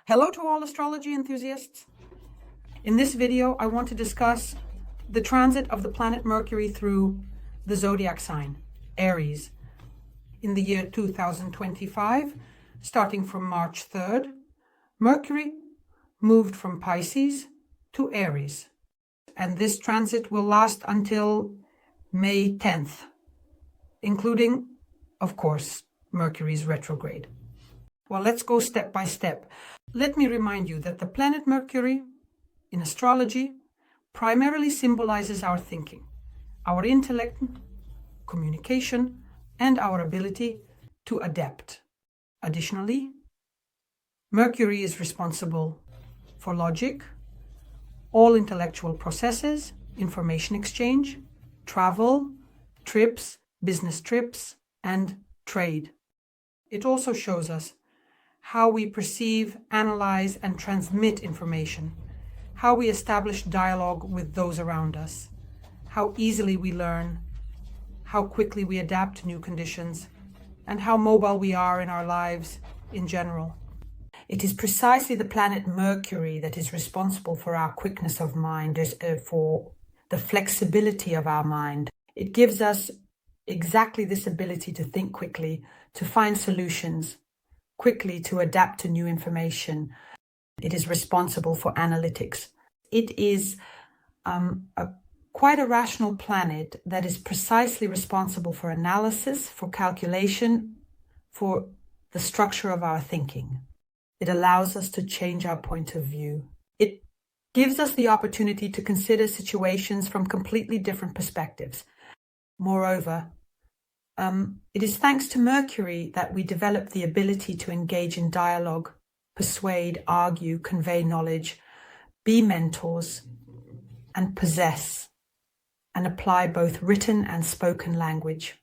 Hello to all astrology enthusiasts. In this video, I want to discuss the transit of the planet Mercury through the zodiac sign, Aries, in the year 2025, starting from March 3rd. Mercury moved from Pisces to Aries, and this transit will last until May 10th, including, of course, Mercury's retrograde. Well, let's go step by step. Let me remind you that the planet Mercury in astrology primarily symbolizes our thinking, our intellect, communication, and our ability to adapt. Additionally, Mercury is responsible for logic, all intellectual processes, information exchange, travel, trips, business trips, and trade. It also shows us how we perceive, analyze, and transmit information, how we establish dialogue with those around us, how easily we learn, how quickly we adapt to new conditions, and how mobile we are in our lives in general. It is precisely the planet Mercury that is responsible for our quickness of mind, for the flexibility of our mind. It gives us exactly this ability to think quickly, to find solutions quickly, to adapt to new information. It is responsible for analytics. It is quite a rational planet that is precisely responsible for analysis, for calculation, for the structure of our thinking. It allows us to change our point of view. It gives us the opportunity to consider situations from completely different perspectives. Moreover, it is thanks to Mercury that we develop the ability to engage in dialogue, persuade, argue, convey knowledge, be mentors, and possess and apply both written and spoken language.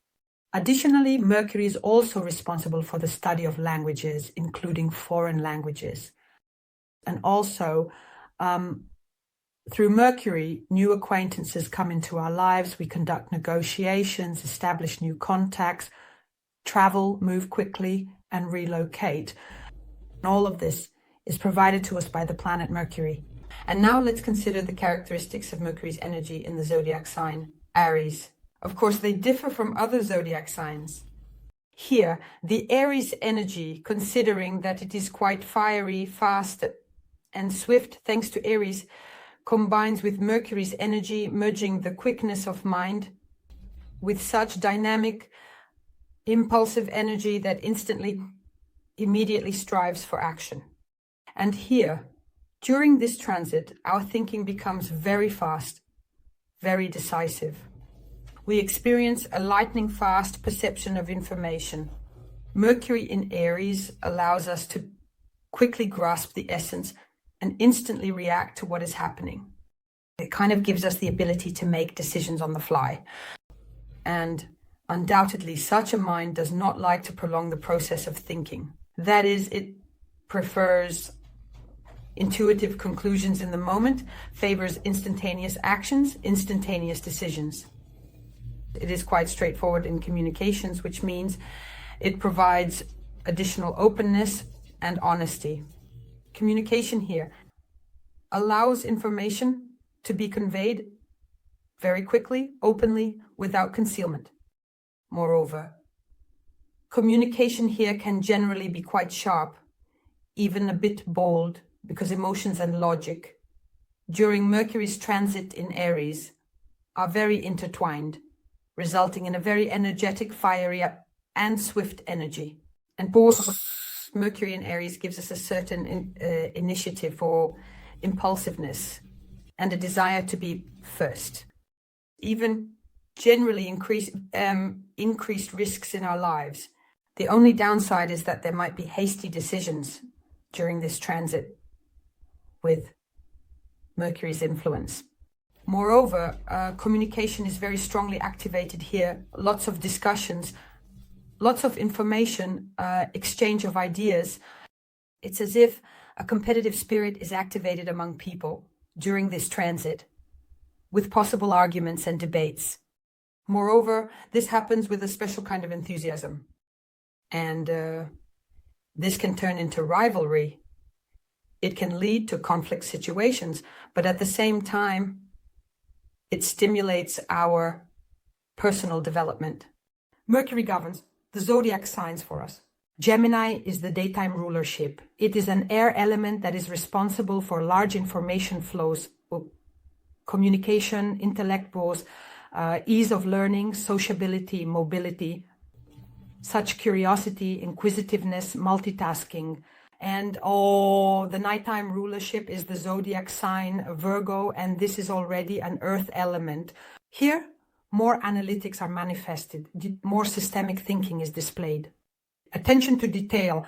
Additionally, Mercury is also responsible for the study of languages, including foreign languages. And also, through Mercury, new acquaintances come into our lives. We conduct negotiations, establish new contacts, travel, move quickly, and relocate. And all of this is provided to us by the planet Mercury. And now let's consider the characteristics of Mercury's energy in the zodiac sign, Aries. Of course, they differ from other zodiac signs. Here, the Aries energy, considering that it is quite fiery, fast, and swift, thanks to Aries, combines with Mercury's energy, merging the quickness of mind with such dynamic, impulsive energy that immediately strives for action. And here, during this transit, our thinking becomes very fast, very decisive. We experience a lightning-fast perception of information. Mercury in Aries allows us to quickly grasp the essence and instantly react to what is happening. It kind of gives us the ability to make decisions on the fly. And undoubtedly, such a mind does not like to prolong the process of thinking. That is, it prefers intuitive conclusions in the moment, favors instantaneous actions, instantaneous decisions. It is quite straightforward in communications, which means it provides additional openness and honesty. Communication here allows information to be conveyed very quickly, openly, without concealment. Moreover, communication here can generally be quite sharp, even a bit bold, because emotions and logic during Mercury's transit in Aries are very intertwined, resulting in a very energetic, fiery, and swift energy. And both Mercury in Aries gives us a certain initiative for impulsiveness and a desire to be first. Even generally increased risks in our lives. The only downside is that there might be hasty decisions during this transit with Mercury's influence. Moreover, communication is very strongly activated here. Lots of discussions, lots of information, exchange of ideas. It's as if a competitive spirit is activated among people during this transit, with possible arguments and debates. Moreover, this happens with a special kind of enthusiasm. And this can turn into rivalry It can lead to conflict situations, but at the same time, it stimulates our personal development. Mercury governs the zodiac signs for us. Gemini is the daytime rulership. It is an air element that is responsible for large information flows, communication, intellect growth, ease of learning, sociability, mobility, such curiosity, inquisitiveness, multitasking. And the nighttime rulership is the zodiac sign Virgo, and this is already an earth element. Here, more analytics are manifested, more systemic thinking is displayed. Attention to detail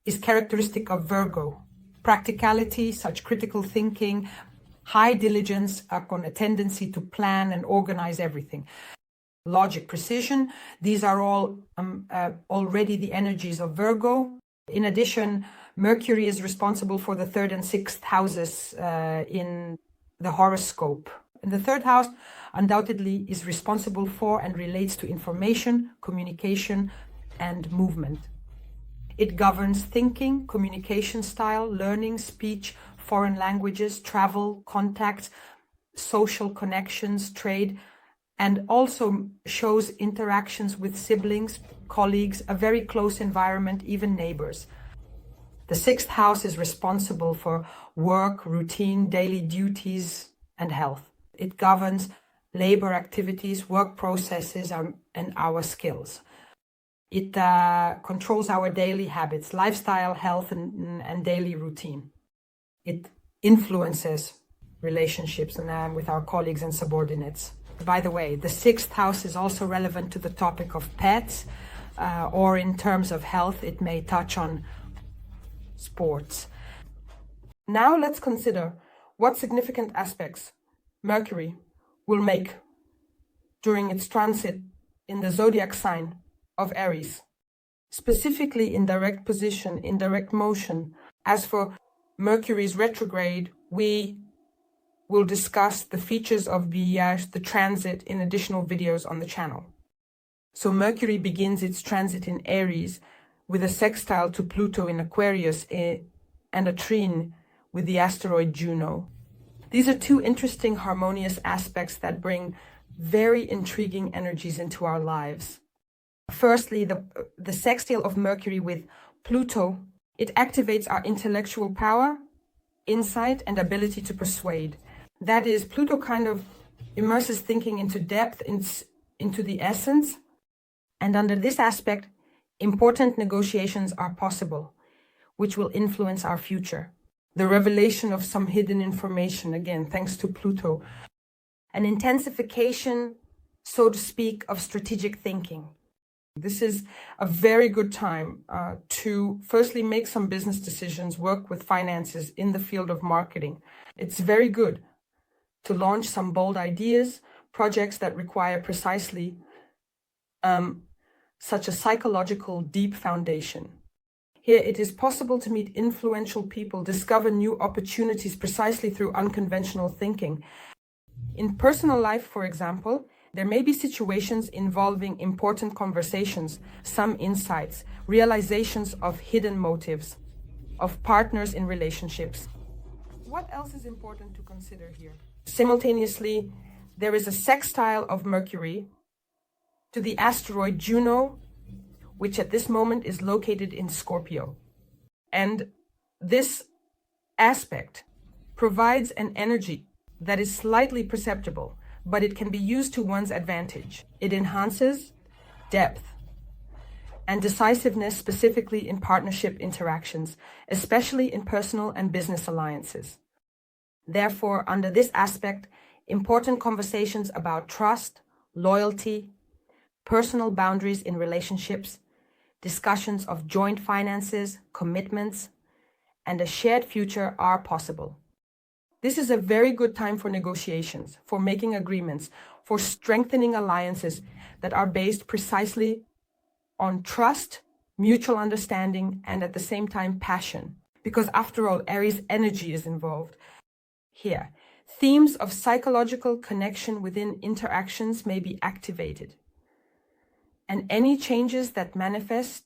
is characteristic of Virgo. Practicality, such critical thinking, high diligence, a tendency to plan and organize everything. Logic, precision, these are all already the energies of Virgo. In addition, Mercury is responsible for the 3rd and 6th houses in the horoscope. And the 3rd house undoubtedly is responsible for and relates to information, communication, and movement. It governs thinking, communication style, learning, speech, foreign languages, travel, contacts, social connections, trade, and also shows interactions with siblings, colleagues, a very close environment, even neighbors. The 6th house is responsible for work, routine, daily duties, and health. It governs labor activities, work processes, and our skills. It controls our daily habits, lifestyle, health, and daily routine. It influences relationships and with our colleagues and subordinates. By the way, the 6th house is also relevant to the topic of pets, or in terms of health, it may touch on sports. Now let's consider what significant aspects Mercury will make during its transit in the zodiac sign of Aries, specifically in direct position, in direct motion. As for Mercury's retrograde, we will discuss the features of the transit in additional videos on the channel. So Mercury begins its transit in Aries with a sextile to Pluto in Aquarius and a trine with the asteroid Juno. These are two interesting harmonious aspects that bring very intriguing energies into our lives. Firstly, the sextile of Mercury with Pluto, it activates our intellectual power, insight, and ability to persuade. That is, Pluto kind of immerses thinking into depth, into the essence, and under this aspect, important negotiations are possible, which will influence our future. The revelation of some hidden information, again, thanks to Pluto. An intensification, so to speak, of strategic thinking. This is a very good time to firstly make some business decisions, work with finances in the field of marketing. It's very good to launch some bold ideas, projects that require precisely such a psychological deep foundation. Here it is possible to meet influential people, discover new opportunities precisely through unconventional thinking. In personal life, for example, there may be situations involving important conversations, some insights, realizations of hidden motives, of partners in relationships. What else is important to consider here? Simultaneously, there is a sextile of Mercury to the asteroid Juno, which at this moment is located in Scorpio. And this aspect provides an energy that is slightly perceptible, but it can be used to one's advantage. It enhances depth and decisiveness, specifically in partnership interactions, especially in personal and business alliances. Therefore, under this aspect, important conversations about trust, loyalty, personal boundaries in relationships, discussions of joint finances, commitments, and a shared future are possible. This is a very good time for negotiations, for making agreements, for strengthening alliances that are based precisely on trust, mutual understanding, and at the same time passion. Because after all, Aries energy is involved. Here, themes of psychological connection within interactions may be activated. And any changes that manifest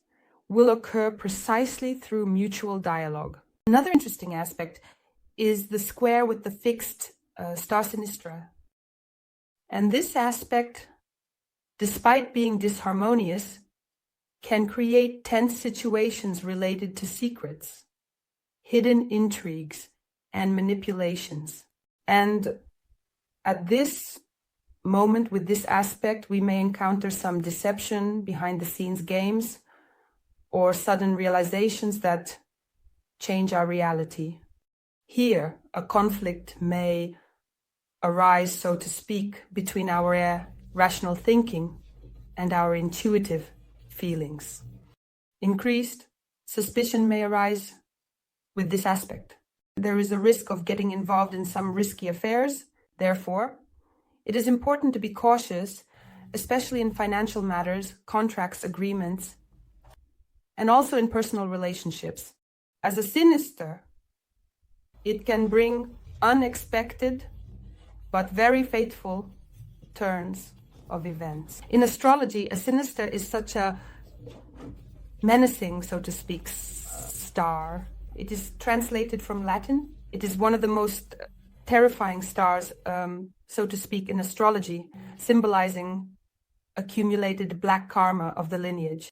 will occur precisely through mutual dialogue. Another interesting aspect is the square with the fixed star sinistra. And this aspect, despite being disharmonious, can create tense situations related to secrets, hidden intrigues, and manipulations. And at this moment, with this aspect, we may encounter some deception, behind-the-scenes games, or sudden realizations that change our reality. Here, a conflict may arise, so to speak, between our rational thinking and our intuitive feelings. Increased suspicion may arise with this aspect. There is a risk of getting involved in some risky affairs. Therefore, it is important to be cautious, especially in financial matters, contracts, agreements, and also in personal relationships. As a sinister, it can bring unexpected but very fateful turns of events. In astrology, a sinister is such a menacing, so to speak, star. It is translated from Latin. It is one of the most terrifying stars, so to speak, in astrology, symbolizing accumulated black karma of the lineage.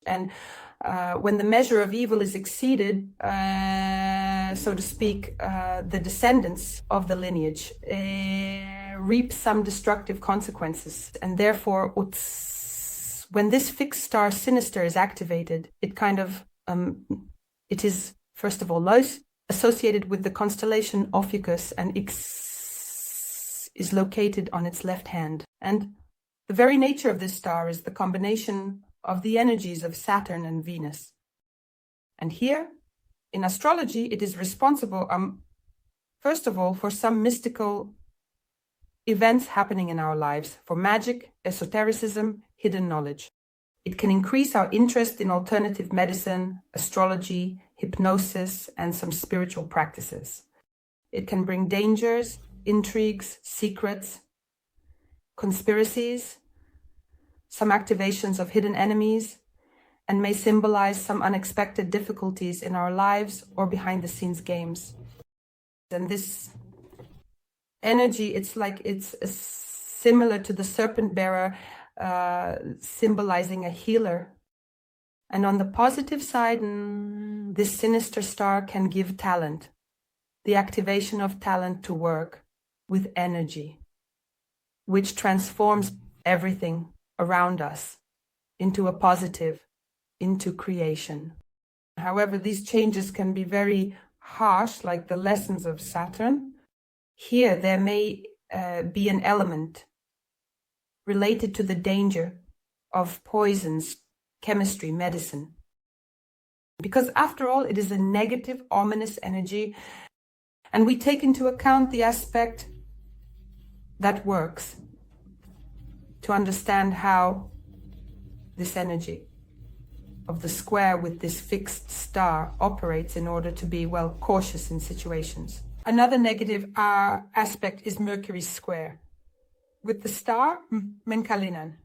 And when the measure of evil is exceeded, so to speak, the descendants of the lineage reap some destructive consequences. And therefore, when this fixed star sinister is activated, it kind of, it is, first of all, associated with the constellation Ophiuchus, and X is located on its left hand. And the very nature of this star is the combination of the energies of Saturn and Venus. And here, in astrology, it is responsible, first of all, for some mystical events happening in our lives, for magic, esotericism, hidden knowledge. It can increase our interest in alternative medicine, astrology, hypnosis, and some spiritual practices. It can bring dangers, intrigues, secrets, conspiracies, some activations of hidden enemies, and may symbolize some unexpected difficulties in our lives or behind-the-scenes games. And this energy, it's similar to the serpent bearer, symbolizing a healer. And on the positive side, this sinister star can give talent, the activation of talent to work with energy, which transforms everything around us into a positive, into creation. However, these changes can be very harsh, like the lessons of Saturn. Here, there may be an element related to the danger of poisons, chemistry, medicine. Because after all, it is a negative, ominous energy, and we take into account the aspect that works to understand how this energy of the square with this fixed star operates in order to be, well, cautious in situations. Another negative aspect is Mercury's square with the star Menkalinan.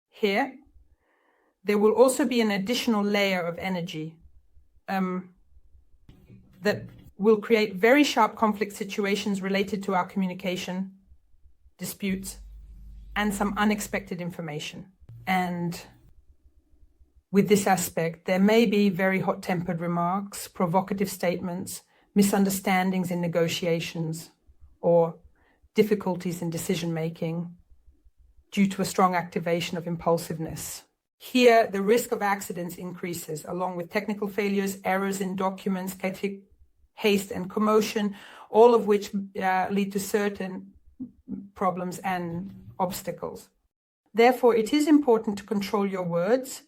Here, there will also be an additional layer of energy that will create very sharp conflict situations related to our communication, disputes, and some unexpected information. And with this aspect, there may be very hot-tempered remarks, provocative statements, misunderstandings in negotiations, or difficulties in decision-making due to a strong activation of impulsiveness. Here, the risk of accidents increases, along with technical failures, errors in documents, haste and commotion, all of which lead to certain problems and obstacles. Therefore, it is important to control your words,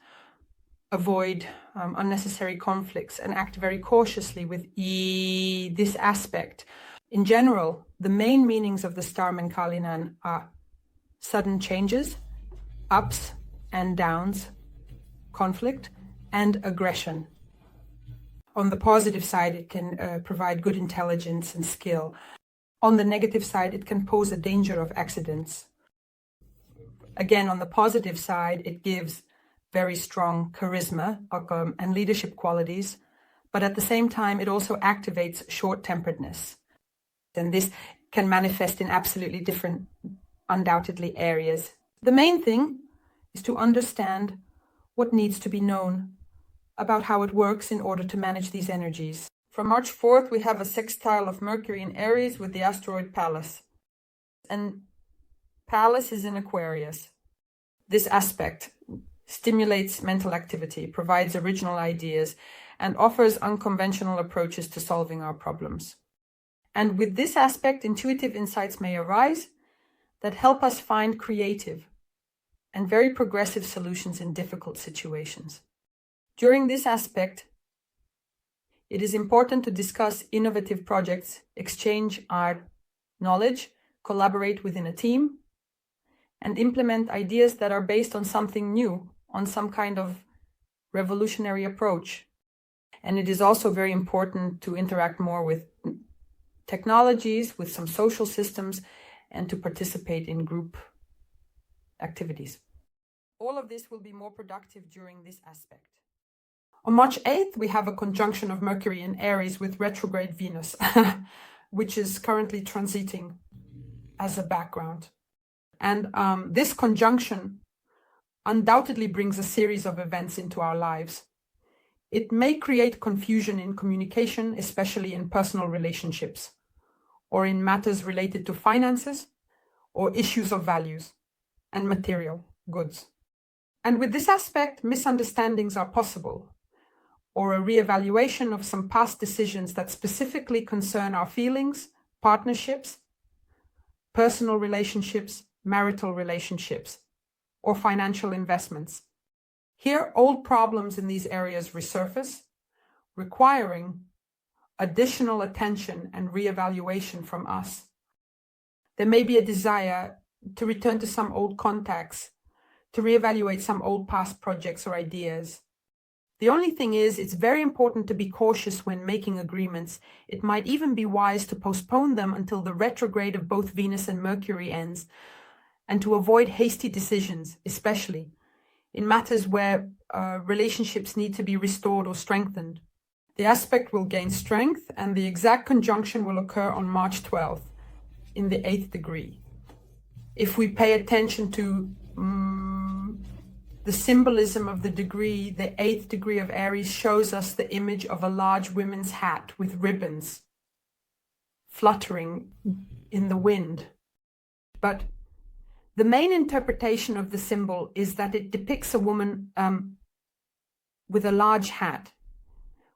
avoid unnecessary conflicts, and act very cautiously with this aspect. In general, the main meanings of the star Menkalinan are sudden changes, ups and downs, conflict, and aggression. On the positive side, it can provide good intelligence and skill. On the negative side, it can pose a danger of accidents. Again, on the positive side, it gives very strong charisma and leadership qualities, but at the same time, it also activates short-temperedness. And this can manifest in absolutely different, undoubtedly, areas. The main thing is to understand what needs to be known about how it works in order to manage these energies. From March 4th, we have a sextile of Mercury in Aries with the asteroid Pallas. And Pallas is in Aquarius. This aspect stimulates mental activity, provides original ideas, and offers unconventional approaches to solving our problems. And with this aspect, intuitive insights may arise that help us find creative and very progressive solutions in difficult situations. During this aspect, it is important to discuss innovative projects, exchange our knowledge, collaborate within a team, and implement ideas that are based on something new, on some kind of revolutionary approach. And it is also very important to interact more with technologies, with some social systems, and to participate in group activities. All of this will be more productive during this aspect. On March 8th, we have a conjunction of Mercury in Aries with retrograde Venus, which is currently transiting as a background. And this conjunction undoubtedly brings a series of events into our lives. It may create confusion in communication, especially in personal relationships, or in matters related to finances, or issues of values and material goods. And with this aspect, misunderstandings are possible, or a reevaluation of some past decisions that specifically concern our feelings, partnerships, personal relationships, marital relationships, or financial investments. Here, old problems in these areas resurface, requiring additional attention and reevaluation from us. There may be a desire to return to some old contacts, to reevaluate some old past projects or ideas. The only thing is, it's very important to be cautious when making agreements. It might even be wise to postpone them until the retrograde of both Venus and Mercury ends, and to avoid hasty decisions, especially in matters where relationships need to be restored or strengthened. The aspect will gain strength, and the exact conjunction will occur on March 12th in the 8th degree. If we pay attention to the symbolism of the degree, the 8th degree of Aries shows us the image of a large women's hat with ribbons fluttering in the wind. But the main interpretation of the symbol is that it depicts a woman with a large hat,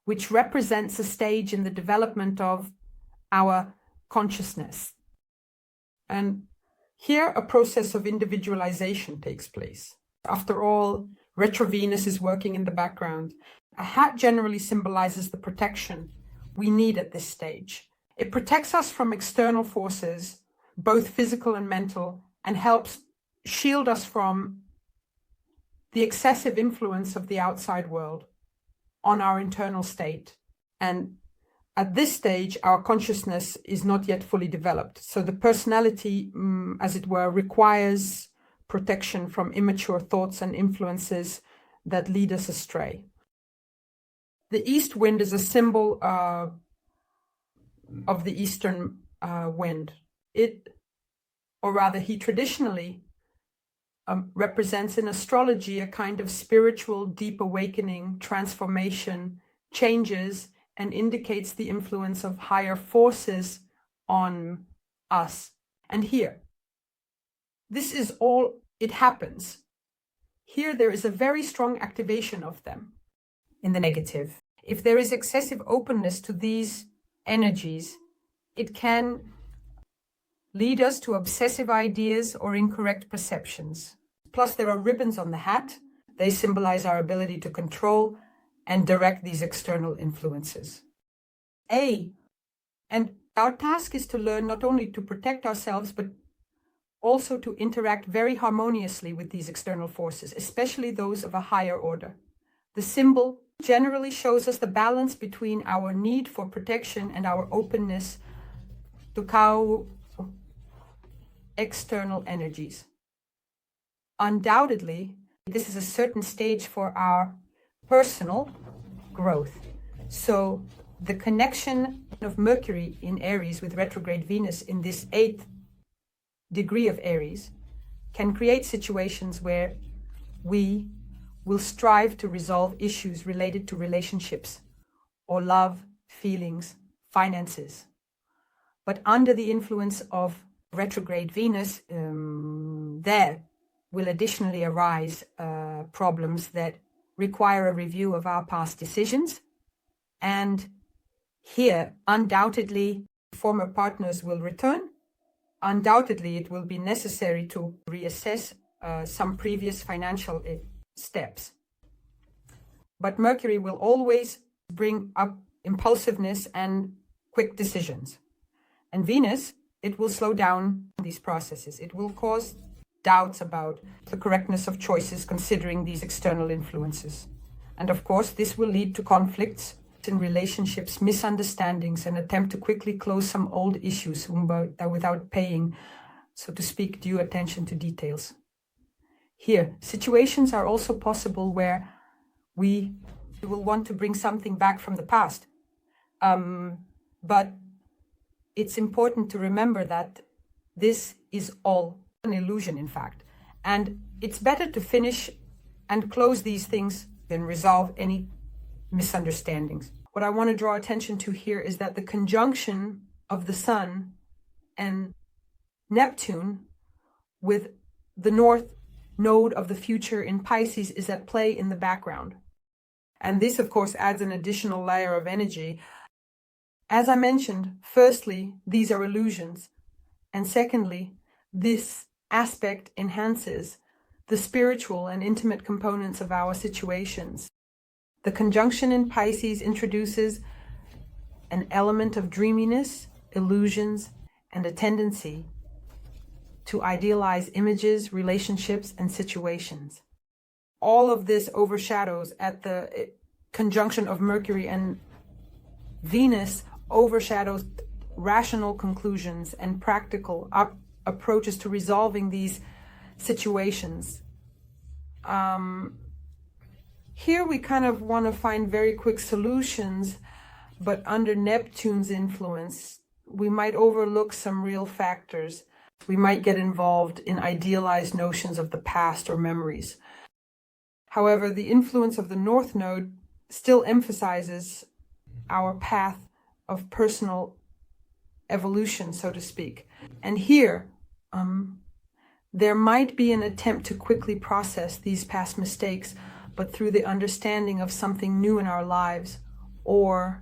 which represents a stage in the development of our consciousness. And here a process of individualization takes place. After all, retro Venus is working in the background. A hat generally symbolizes the protection we need at this stage. It protects us from external forces, both physical and mental, and helps shield us from the excessive influence of the outside world on our internal state. And at this stage, our consciousness is not yet fully developed. So the personality, as it were, requires protection from immature thoughts and influences that lead us astray. The east wind is a symbol of the eastern wind. He traditionally represents in astrology a kind of spiritual deep awakening, transformation, changes, and indicates the influence of higher forces on us. And here, this is all it happens. Here there is a very strong activation of them in the negative. If there is excessive openness to these energies, it can lead us to obsessive ideas or incorrect perceptions. Plus, there are ribbons on the hat. They symbolize our ability to control and direct these external influences. And our task is to learn not only to protect ourselves, but also to interact very harmoniously with these external forces, especially those of a higher order. The symbol generally shows us the balance between our need for protection and our openness to external energies. Undoubtedly, this is a certain stage for our personal growth. So the connection of Mercury in Aries with retrograde Venus in this 8th degree of Aries can create situations where we will strive to resolve issues related to relationships or love, feelings, finances. But under the influence of retrograde Venus, there will additionally arise problems that require a review of our past decisions. And here, undoubtedly, former partners will return. Undoubtedly, it will be necessary to reassess some previous financial steps. But Mercury will always bring up impulsiveness and quick decisions. And Venus, it will slow down these processes. It will cause doubts about the correctness of choices considering these external influences. And of course, this will lead to conflicts in relationships, misunderstandings, and attempt to quickly close some old issues without paying, so to speak, due attention to details. Here, situations are also possible where we will want to bring something back from the past. But it's important to remember that this is all an illusion, in fact. And it's better to finish and close these things than resolve any misunderstandings. What I want to draw attention to here is that the conjunction of the Sun and Neptune with the North Node of the future in Pisces is at play in the background. And this, of course, adds an additional layer of energy. As I mentioned, firstly, these are illusions. And secondly, this aspect enhances the spiritual and intimate components of our situations. The conjunction in Pisces introduces an element of dreaminess, illusions, and a tendency to idealize images, relationships, and situations. All of this overshadows at the conjunction of Mercury and Venus overshadows rational conclusions and practical approaches to resolving these situations. Here we kind of want to find very quick solutions, but under Neptune's influence, we might overlook some real factors. We might get involved in idealized notions of the past or memories. However, the influence of the North Node still emphasizes our path of personal evolution, so to speak. And here, there might be an attempt to quickly process these past mistakes, but through the understanding of something new in our lives, or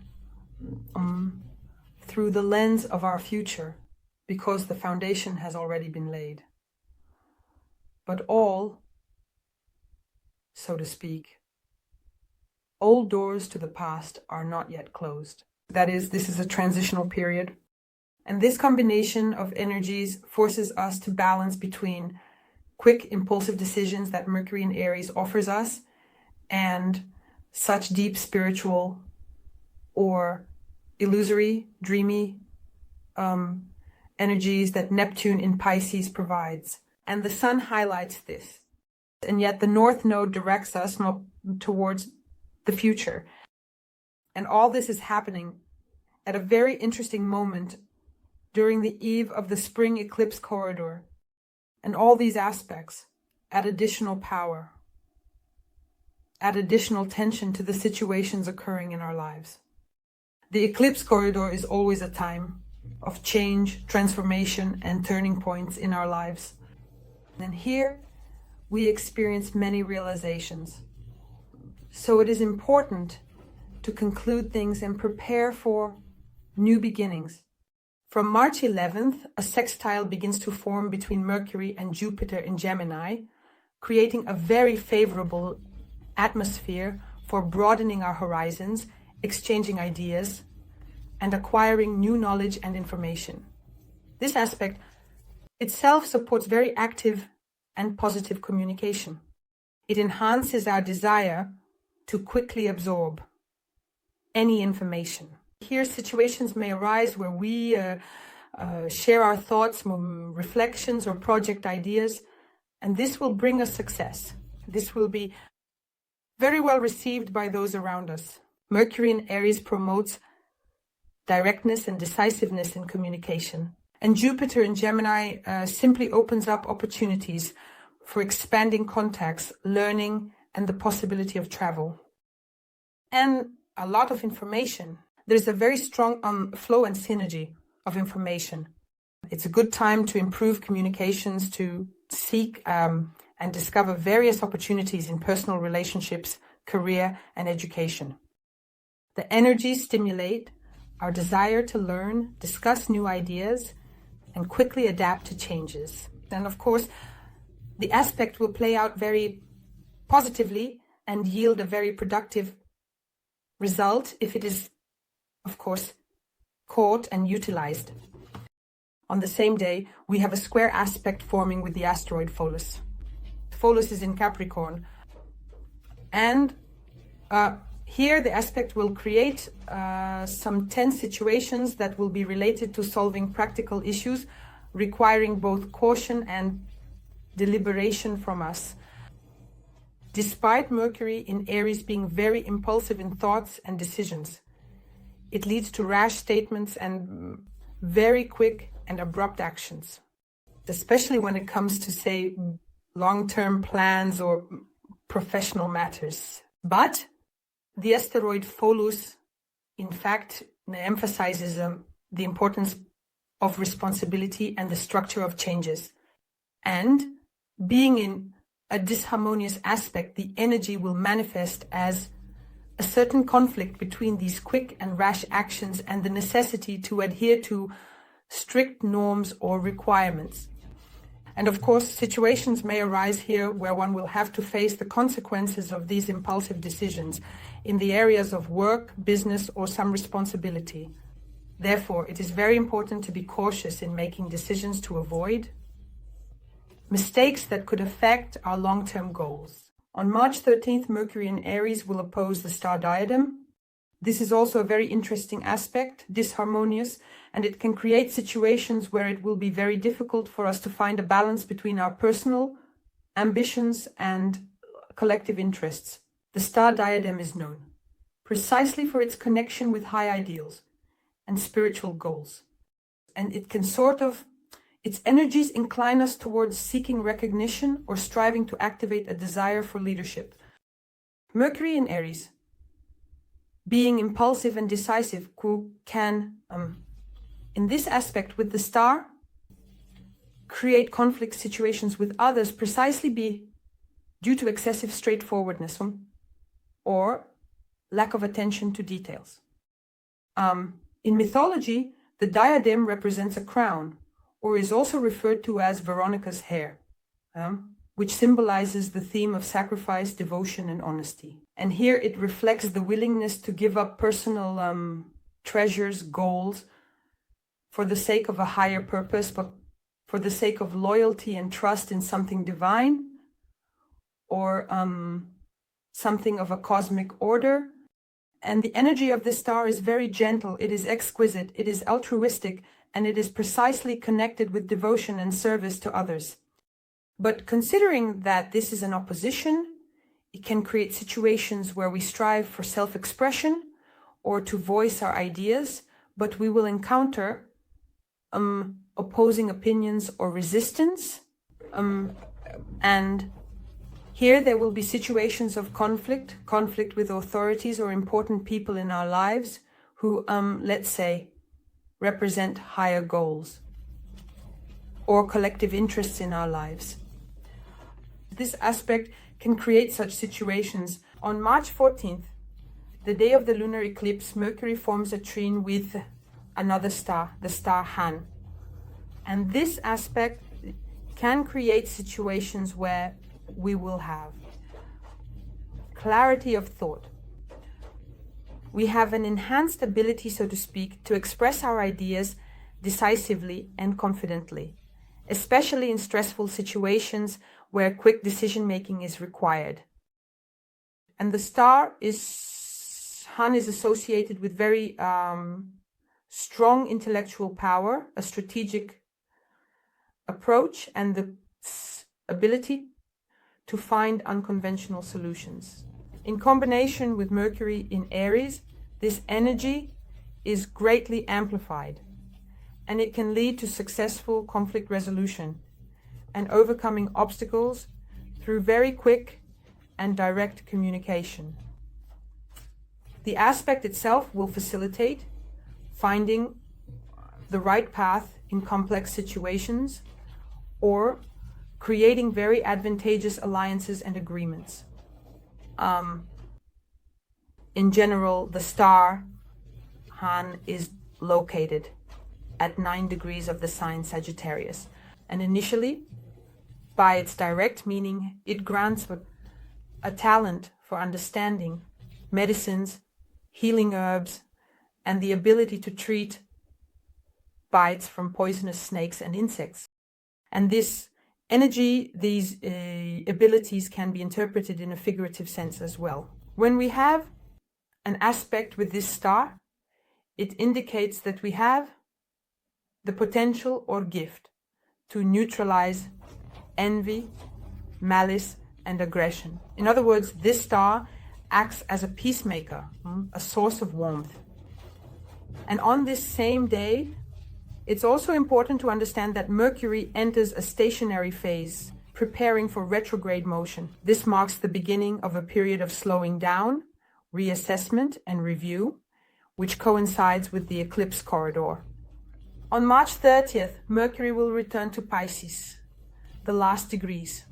through the lens of our future, because the foundation has already been laid. But all, so to speak, old doors to the past are not yet closed. That is, this is a transitional period. And this combination of energies forces us to balance between quick, impulsive decisions that Mercury in Aries offers us and such deep spiritual or illusory, dreamy energies that Neptune in Pisces provides. And the Sun highlights this. And yet the North Node directs us towards the future. And all this is happening at a very interesting moment during the eve of the spring eclipse corridor. And all these aspects add additional power, add additional tension to the situations occurring in our lives. The eclipse corridor is always a time of change, transformation, and turning points in our lives. And here we experience many realizations. So it is important to conclude things and prepare for new beginnings. From March 11th, a sextile begins to form between Mercury and Jupiter in Gemini, creating a very favorable atmosphere for broadening our horizons, exchanging ideas, and acquiring new knowledge and information. This aspect itself supports very active and positive communication. It enhances our desire to quickly absorb any information. Here, situations may arise where we share our thoughts, reflections, or project ideas, and this will bring us success. This will be very well received by those around us. Mercury in Aries promotes directness and decisiveness in communication. And Jupiter in Gemini simply opens up opportunities for expanding contacts, learning, and the possibility of travel. And a lot of information. There's a very strong flow and synergy of information. It's a good time to improve communications, to seek and discover various opportunities in personal relationships, career, and education. The energies stimulate our desire to learn, discuss new ideas, and quickly adapt to changes. And of course, the aspect will play out very positively and yield a very productive result if it is, of course, caught and utilized. On the same day, we have a square aspect forming with the asteroid Pholus. Pholus is in Capricorn. And here the aspect will create some tense situations that will be related to solving practical issues, requiring both caution and deliberation from us. Despite Mercury in Aries being very impulsive in thoughts and decisions, it leads to rash statements and very quick and abrupt actions, especially when it comes to, say, long-term plans or professional matters. But the asteroid Pholus, in fact, emphasizes the importance of responsibility and the structure of changes. And being in a disharmonious aspect, the energy will manifest as a certain conflict between these quick and rash actions and the necessity to adhere to strict norms or requirements. And of course, situations may arise here where one will have to face the consequences of these impulsive decisions in the areas of work, business, or some responsibility. Therefore, it is very important to be cautious in making decisions to avoid mistakes that could affect our long-term goals. On March 13th, Mercury in Aries will oppose the star diadem. This is also a very interesting aspect, disharmonious, and it can create situations where it will be very difficult for us to find a balance between our personal ambitions and collective interests. The star diadem is known precisely for its connection with high ideals and spiritual goals. And it can its energies incline us towards seeking recognition or striving to activate a desire for leadership. Mercury in Aries, being impulsive and decisive, can, in this aspect with the star, create conflict situations with others precisely be due to excessive straightforwardness or lack of attention to details. In mythology, the diadem represents a crown, or is also referred to as Veronica's hair, which symbolizes the theme of sacrifice, devotion, and honesty. And here it reflects the willingness to give up personal treasures, goals, for the sake of a higher purpose, but for the sake of loyalty and trust in something divine, or something of a cosmic order. And the energy of this star is very gentle, it is exquisite, it is altruistic, and it is precisely connected with devotion and service to others. But considering that this is an opposition, it can create situations where we strive for self-expression or to voice our ideas, but we will encounter opposing opinions or resistance. And here there will be situations of conflict with authorities or important people in our lives who, let's say, represent higher goals or collective interests in our lives. This aspect can create such situations. On March 14th, the day of the lunar eclipse, Mercury forms a trine with another star, the star Han. And this aspect can create situations where we will have clarity of thought. We have an enhanced ability, so to speak, to express our ideas decisively and confidently, especially in stressful situations where quick decision-making is required. And the star Han is associated with very strong intellectual power, a strategic approach, and the ability to find unconventional solutions. In combination with Mercury in Aries, this energy is greatly amplified, and it can lead to successful conflict resolution and overcoming obstacles through very quick and direct communication. The aspect itself will facilitate finding the right path in complex situations or creating very advantageous alliances and agreements. In general, the star Han is located at 9 degrees of the sign Sagittarius. And initially, by its direct meaning, it grants a talent for understanding medicines, healing herbs, and the ability to treat bites from poisonous snakes and insects. And this energy, these abilities can be interpreted in a figurative sense as well. When we have an aspect with this star, it indicates that we have the potential or gift to neutralize envy, malice, and aggression. In other words, this star acts as a peacemaker, a source of warmth. And on this same day, it's also important to understand that Mercury enters a stationary phase, preparing for retrograde motion. This marks the beginning of a period of slowing down, reassessment, and review, which coincides with the eclipse corridor. On March 30th, Mercury will return to Pisces, the last degrees,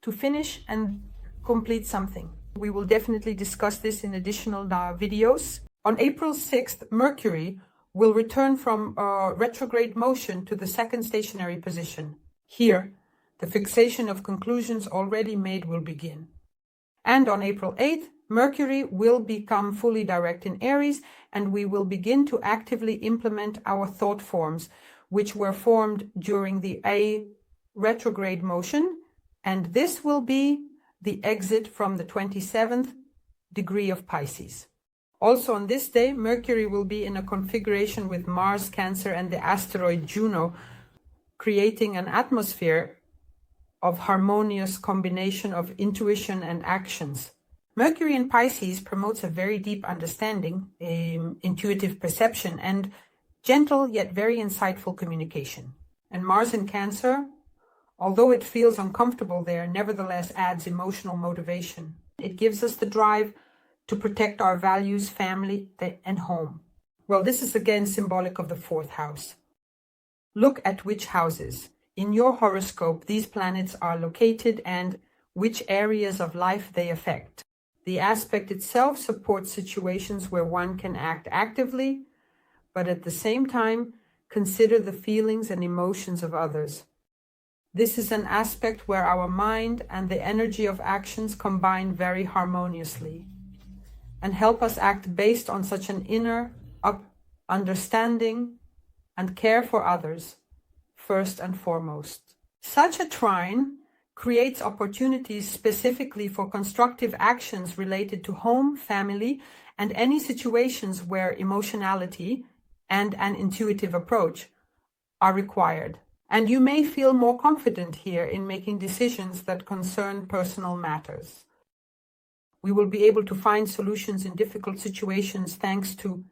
to finish and complete something. We will definitely discuss this in additional videos. On April 6th, Mercury will return from retrograde motion to the second stationary position. Here, the fixation of conclusions already made will begin. And on April 8th, Mercury will become fully direct in Aries, and we will begin to actively implement our thought forms, which were formed during the retrograde motion, and this will be the exit from the 27th degree of Pisces. Also on this day, Mercury will be in a configuration with Mars, Cancer, and the asteroid Juno, creating an atmosphere of harmonious combination of intuition and actions. Mercury in Pisces promotes a very deep understanding, intuitive perception, and gentle yet very insightful communication. And Mars in Cancer, although it feels uncomfortable there, nevertheless adds emotional motivation. It gives us the drive to protect our values, family, and home. Well, this is again symbolic of the 4th house. Look at which houses in your horoscope these planets are located and which areas of life they affect. The aspect itself supports situations where one can act actively, but at the same time, consider the feelings and emotions of others. This is an aspect where our mind and the energy of actions combine very harmoniously and help us act based on such an inner understanding and care for others, first and foremost. Such a trine creates opportunities specifically for constructive actions related to home, family, and any situations where emotionality and an intuitive approach are required. And you may feel more confident here in making decisions that concern personal matters. We will be able to find solutions in difficult situations thanks to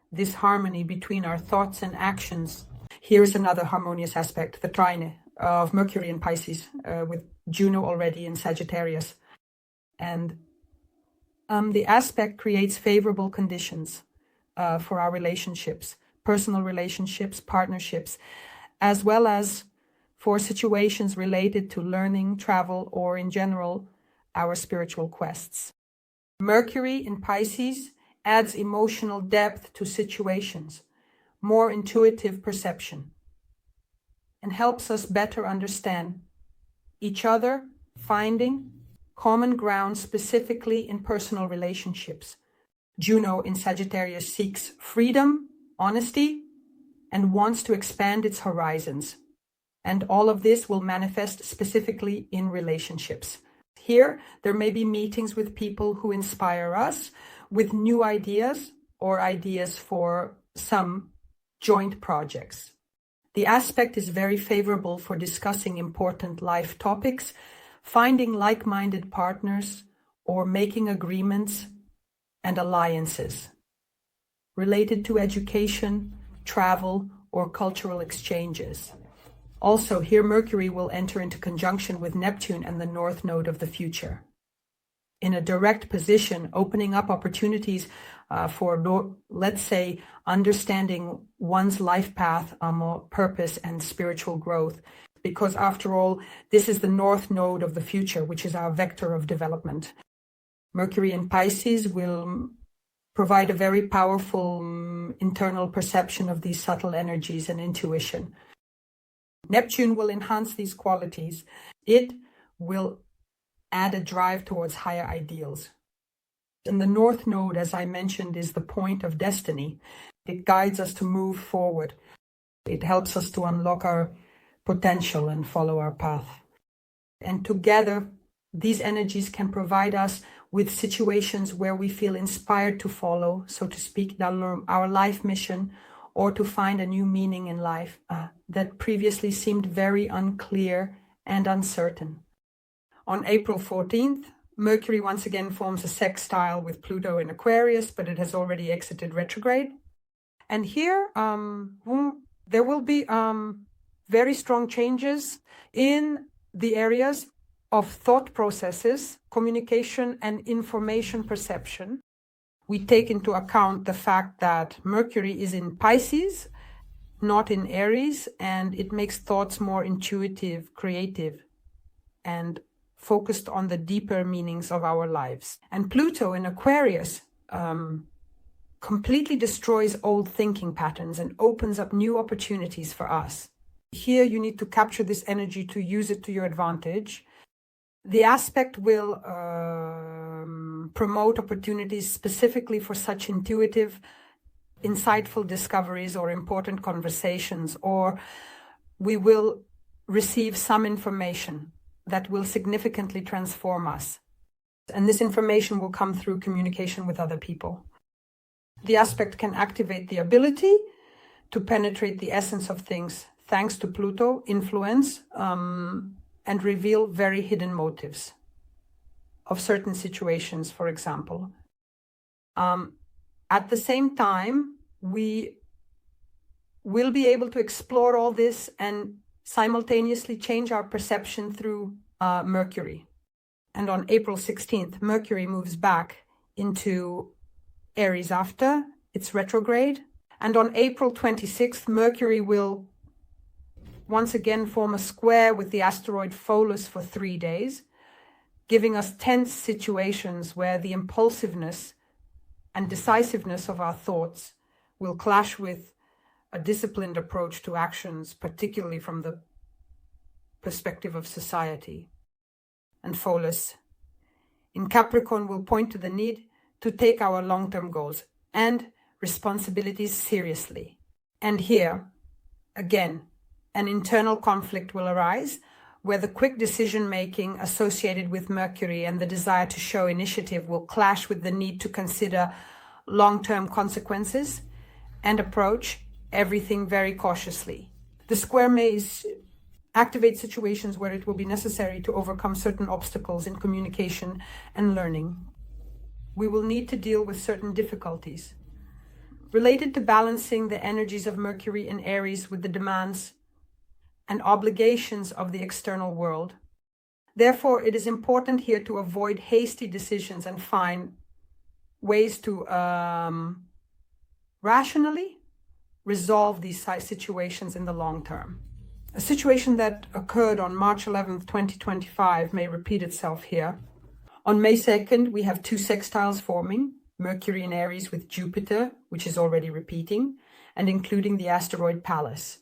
this harmony between our thoughts and actions. Here's another harmonious aspect, the trine of Mercury in Pisces with Juno already in Sagittarius. And the aspect creates favorable conditions for our relationships, personal relationships, partnerships, as well as for situations related to learning, travel, or in general, our spiritual quests. Mercury in Pisces adds emotional depth to situations, more intuitive perception, and helps us better understand each other, finding common ground specifically in personal relationships. Juno in Sagittarius seeks freedom, honesty, and wants to expand its horizons. And all of this will manifest specifically in relationships. Here, there may be meetings with people who inspire us with new ideas or ideas for some joint projects. The aspect is very favorable for discussing important life topics, finding like-minded partners, or making agreements and alliances related to education, travel, or cultural exchanges. Also, here Mercury will enter into conjunction with Neptune and the North Node of the future, in a direct position, opening up opportunities for, let's say, understanding one's life path, purpose, and spiritual growth. Because after all, this is the North Node of the future, which is our vector of development. Mercury in Pisces will provide a very powerful internal perception of these subtle energies and intuition. Neptune will enhance these qualities. It will add a drive towards higher ideals. And the North Node, as I mentioned, is the point of destiny. It guides us to move forward. It helps us to unlock our potential and follow our path. And together, these energies can provide us with situations where we feel inspired to follow, so to speak, our life mission, or to find a new meaning in life that previously seemed very unclear and uncertain. On April 14th, Mercury once again forms a sextile with Pluto in Aquarius, but it has already exited retrograde. And here, there will be very strong changes in the areas of thought processes, communication, and information perception. We take into account the fact that Mercury is in Pisces, not in Aries, and it makes thoughts more intuitive, creative, and focused on the deeper meanings of our lives. And Pluto in Aquarius completely destroys old thinking patterns and opens up new opportunities for us. Here you need to capture this energy to use it to your advantage. The aspect will promote opportunities specifically for such intuitive, insightful discoveries or important conversations, or we will receive some information that will significantly transform us. And this information will come through communication with other people. The aspect can activate the ability to penetrate the essence of things, thanks to Pluto influence, and reveal very hidden motives of certain situations, for example. At the same time, we will be able to explore all this and simultaneously change our perception through Mercury. And on April 16th, Mercury moves back into Aries after its retrograde. And on April 26th, Mercury will once again form a square with the asteroid Pholus for 3 days, giving us tense situations where the impulsiveness and decisiveness of our thoughts will clash with a disciplined approach to actions, particularly from the perspective of society. And Pholus in Capricorn will point to the need to take our long-term goals and responsibilities seriously. And here, again, an internal conflict will arise where the quick decision-making associated with Mercury and the desire to show initiative will clash with the need to consider long-term consequences and approach everything very cautiously. The square may activate situations where it will be necessary to overcome certain obstacles in communication and learning. We will need to deal with certain difficulties related to balancing the energies of Mercury in Aries with the demands and obligations of the external world. Therefore, it is important here to avoid hasty decisions and find ways to rationally resolve these situations in the long term. A situation that occurred on March 11th, 2025 may repeat itself here. On May 2nd, we have 2 sextiles forming, Mercury in Aries with Jupiter, which is already repeating, and including the asteroid Pallas.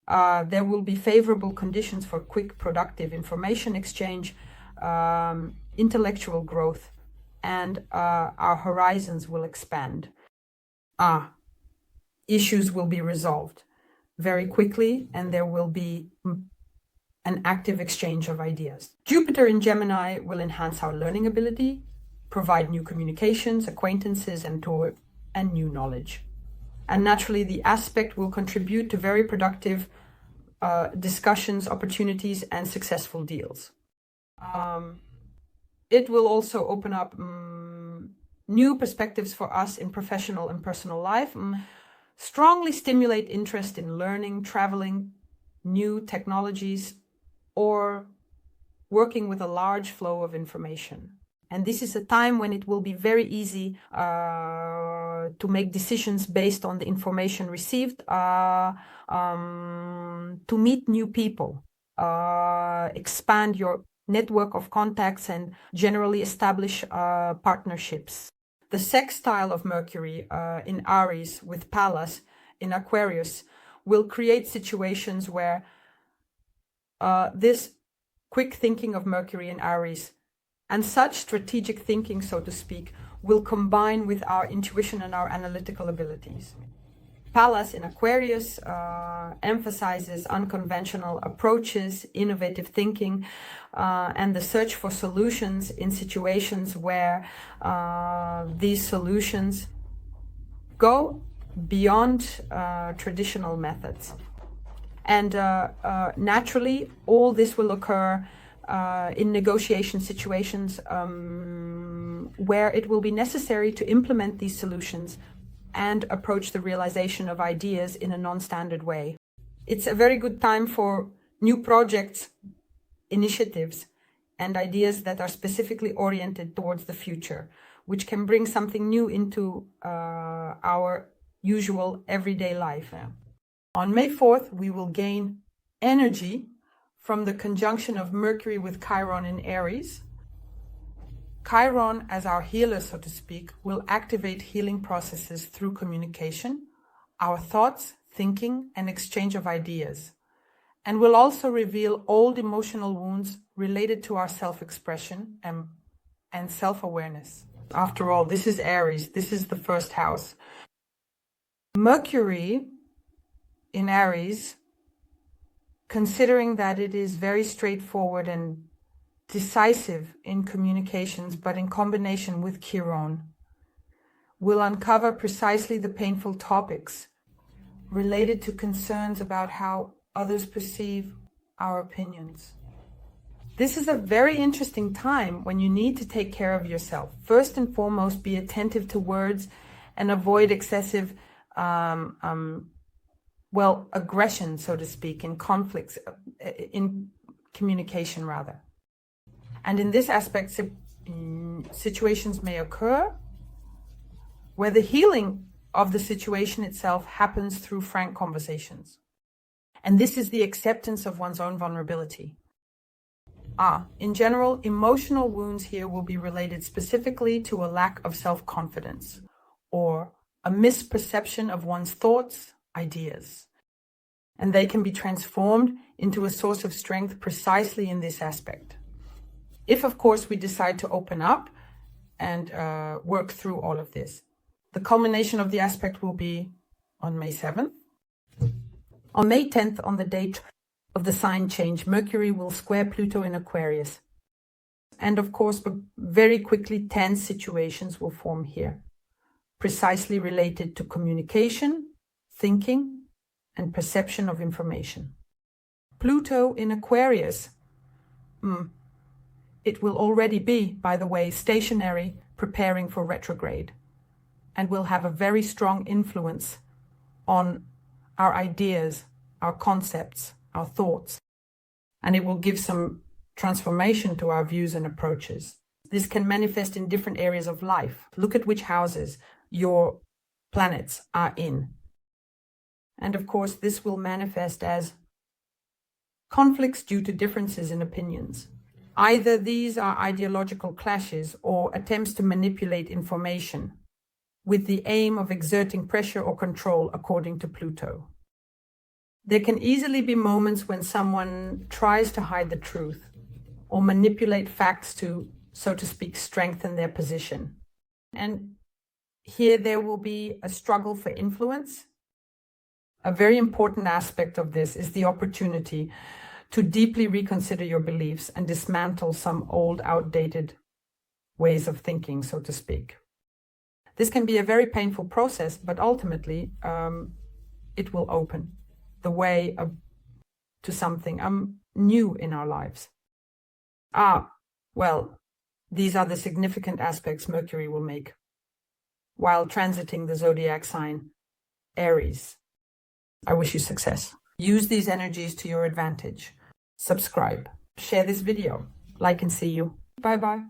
There will be favorable conditions for quick, productive information exchange, intellectual growth, and our horizons will expand. Issues will be resolved very quickly, and there will be an active exchange of ideas. Jupiter in Gemini will enhance our learning ability, provide new communications, acquaintances, and new knowledge. And naturally, the aspect will contribute to very productive it will also open up new perspectives for us in professional and personal life, strongly stimulate interest in learning, traveling, new technologies, or working with a large flow of information. And this is a time when it will be very easy to make decisions based on the information received, to meet new people, expand your network of contacts, and generally establish partnerships. The sextile of Mercury in Aries with Pallas in Aquarius will create situations where this quick thinking of Mercury in Aries and such strategic thinking, so to speak, will combine with our intuition and our analytical abilities. Pallas in Aquarius emphasizes unconventional approaches, innovative thinking, and the search for solutions in situations where these solutions go beyond traditional methods. And naturally, all this will occur in negotiation situations where it will be necessary to implement these solutions and approach the realization of ideas in a non-standard way. It's a very good time for new projects, initiatives, and ideas that are specifically oriented towards the future, which can bring something new into our usual everyday life. On May 4th, we will gain energy from the conjunction of Mercury with Chiron in Aries. Chiron, as our healer, so to speak, will activate healing processes through communication, our thoughts, thinking, and exchange of ideas, and will also reveal old emotional wounds related to our self-expression and self-awareness. After all, this is Aries. This is the first house. Mercury in Aries, considering that it is very straightforward and decisive in communications, but in combination with Chiron, will uncover precisely the painful topics related to concerns about how others perceive our opinions. This is a very interesting time when you need to take care of yourself. First and foremost, be attentive to words and avoid excessive aggression, so to speak, in conflicts, in communication rather. And in this aspect, situations may occur where the healing of the situation itself happens through frank conversations. And this is the acceptance of one's own vulnerability. In general, emotional wounds here will be related specifically to a lack of self-confidence or a misperception of one's thoughts, ideas. And they can be transformed into a source of strength precisely in this aspect. If, of course, we decide to open up and work through all of this. The culmination of the aspect will be on May 7th. On May 10th, on the date of the sign change, Mercury will square Pluto in Aquarius. And of course, very quickly, tense situations will form here, precisely related to communication, thinking, and perception of information. Pluto in Aquarius, it will already be, by the way, stationary, preparing for retrograde, and will have a very strong influence on our ideas, our concepts, our thoughts, and it will give some transformation to our views and approaches. This can manifest in different areas of life. Look at which houses your planets are in. And of course, this will manifest as conflicts due to differences in opinions. Either these are ideological clashes or attempts to manipulate information with the aim of exerting pressure or control according to Pluto. There can easily be moments when someone tries to hide the truth or manipulate facts to, so to speak, strengthen their position. And here there will be a struggle for influence. A very important aspect of this is the opportunity to deeply reconsider your beliefs and dismantle some old, outdated ways of thinking, so to speak. This can be a very painful process, but ultimately it will open the way to something new in our lives. These are the significant aspects Mercury will make while transiting the zodiac sign Aries. I wish you success. Use these energies to your advantage. Subscribe. Share this video. Like and see you. Bye-bye.